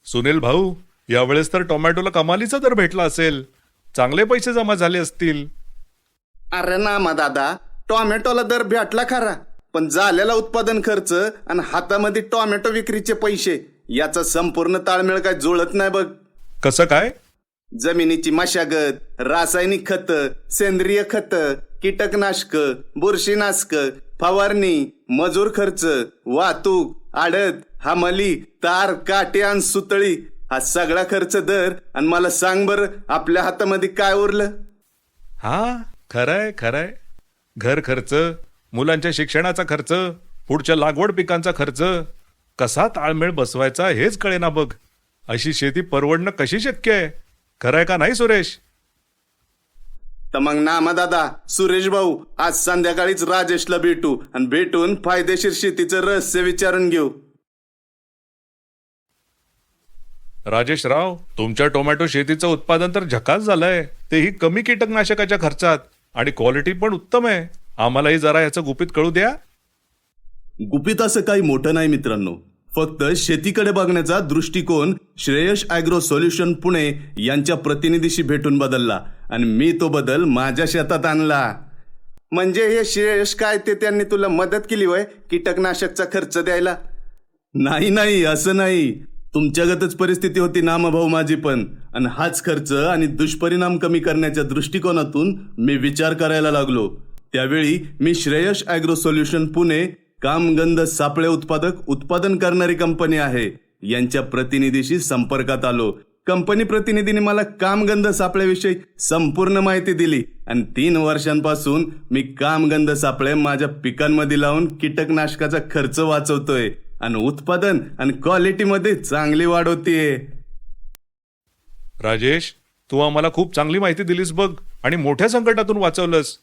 सुनील भाऊ, यावेळेस तर टोमॅटोला कमालीचा दर भेटला असेल. चांगले पैसे जमा झाले असतील. अरे ना मा दादा, टोमॅटोला दर भेटला खरा, पण झालेला उत्पादन खर्च आणि हातामध्ये टोमॅटो विक्रीचे पैसे याचा संपूर्ण ताळमेळ काय जुळत नाही बघ. कसं काय? जमिनीची मशागत, रासायनिक खत, सेंद्रिय खत, कीटकनाशक, बुरशीनाशक, फवारणी, मजूर खर्च, वाहतूक, आडत, हमाली, तार, काटे आणि सुतळी, हा सगळा खर्च दर आणि मला सांग बरं आपल्या हातामध्ये काय उरलं? हा, खरंय खरंय. घर खर्च, मुलांच्या शिक्षणाचा खर्च, पुढच्या लागवड पिकांचा खर्च, कसा ताळमेळ बसवायचा हेच कळेना बघ. अशी शेती परवडणं कशी शक्य आहे? खरंय का नाही सुरेश? तर मग नामा दादा, सुरेश भाऊ, आज संध्याकाळीच राजेशला भेटू आणि भेटून फायदेशीर शेतीचं रहस्य विचारून घेऊ. राजेश राव, तुमच्या टोमॅटो शेतीचं उत्पादन तर झकास झालंय, तेही कमी कीटकनाशकाच्या खर्चात, आणि क्वालिटी पण उत्तम आहे. आम्हालाही जरा याचं गुपित कळू द्या. गुपित असं काही मोठं नाही मित्रांनो, फक्त शेतीकडे बघण्याचा दृष्टिकोन श्रेयश ॲग्रो सोल्युशन पुणे यांच्या प्रतिनिधीशी भेटून बदलला आणि मी तो बदल माझ्या शेतात आणला. म्हणजे हे श्रेयश काय ते त्यांनी तुला मदत केली वय कीटकनाशकचा खर्च द्यायला? नाही नाही, असं नाही. तुमच्यागतच परिस्थिती होती नामा भाऊ माझी पण, आणि हाच खर्च आणि दुष्परिणाम कमी करण्याच्या दृष्टिकोनातून मी विचार करायला लागलो. त्यावेळी मी श्रेयश ॲग्रो सोल्युशन पुणे, कामगंध सापळे उत्पादक उत्पादन करणारी कंपनी आहे, यांच्या प्रतिनिधीशी संपर्कात आलो. कंपनी प्रतिनिधीने मला कामगंध सापळेविषयी संपूर्ण माहिती दिली आणि 3 वर्षांपासून मी कामगंध सापळे माझ्या पिकांमध्ये लावून कीटकनाशकाचा खर्च वाचवतोय आणि उत्पादन आणि क्वालिटीमध्ये चांगली वाढ होतीये. राजेश, तू आम्हाला खूप चांगली माहिती दिलीस बघ, आणि मोठ्या संकटातून वाचवलंस.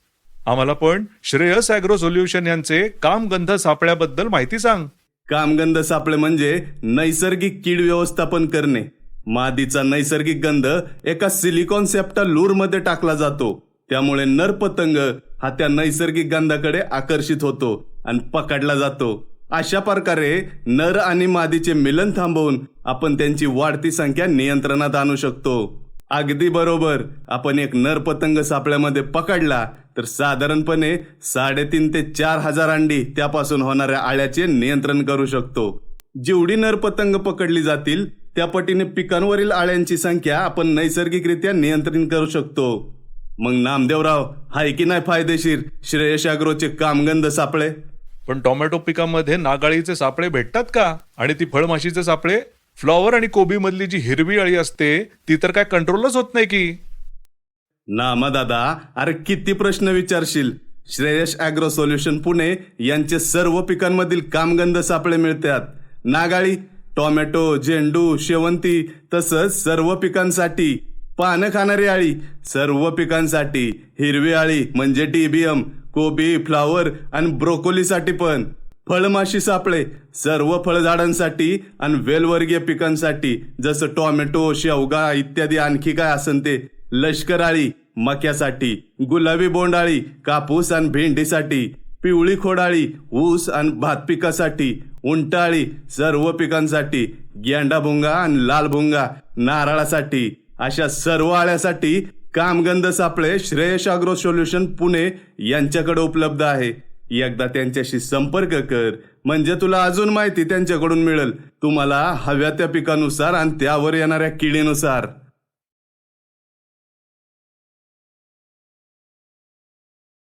आम्हाला पण श्रेयस ॲग्रो सोल्युशन यांचे कामगंध सापळ्याबद्दल माहिती सांग. कामगंध सापळे म्हणजे नैसर्गिक कीड व्यवस्थापन करणे. मादीचा नैसर्गिक गंध एका सिलिकॉन सेप्टा लूरमध्ये टाकला जातो, त्यामुळे नर पतंग हा त्या नैसर्गिक गंधाकडे आकर्षित होतो आणि पकडला जातो. अशा प्रकारे नर आणि मादीचे मिलन थांबवून आपण त्यांची वाढती संख्या नियंत्रणात आणू शकतो. अगदी बरोबर. आपण एक नर पतंग सापळ्यामध्ये पकडला तर साधारणपणे 3,500 ते 4,000 अंडी त्यापासून होणाऱ्या आळ्याचे नियंत्रण करू शकतो. जेवढी नर पतंग पकडली जातील त्या पटीने पिकांवरील आळ्यांची संख्या आपण नैसर्गिकरित्या नियंत्रित करू शकतो. मग नामदेवराव, हाय की नाही फायदेशीर श्रेयश ॲग्रोचे कामगंध सापळे? पण टोमॅटो पिकामध्ये नागाळीचे सापळे भेटतात का? आणि ती फळमाशीचे सापळे, फ्लॉवर आणि कोबी मधली जी हिरवी अळी असते ती तर काय कंट्रोलच होत नाही की? नामा दादा, अरे किती प्रश्न विचारशील. श्रेयश ॲग्रो सोल्युशन पुणे यांचे सर्व पिकांमधील कामगंध सापळे मिळतात. नागाळी, टोमॅटो, झेंडू, शेवंती, तसंच सर्व पिकांसाठी. पानं खाणारी आळी सर्व पिकांसाठी. हिरवी आळी म्हणजे DBM, कोबी, फ्लावर आणि ब्रोकोलीसाठी पण. फळमाशी सापळे सर्व फळझाडांसाठी आणि वेलवर्गीय पिकांसाठी, जसं टोमॅटो, शेवगा इत्यादी. आणखी काय असन ते. लष्कर आळी मक्यासाठी. गुलाबी बोंडाळी कापूस आणि भेंडीसाठी. पिवळी खोडाळी ऊस आणि भात पिकासाठी. उंटाळी सर्व पिकांसाठी. गेंडाभुंगा आणि लाल भुंगा नारळासाठी. अशा सर्व आळ्यासाठी कामगंध सापळे श्रेयश ॲग्रो सोल्युशन पुणे यांच्याकडे उपलब्ध आहे. एकदा त्यांच्याशी संपर्क कर म्हणजे तुला अजून माहिती त्यांच्याकडून मिळेल, तुम्हाला हव्या त्या पिकानुसार आणि त्यावर येणाऱ्या किडीनुसार.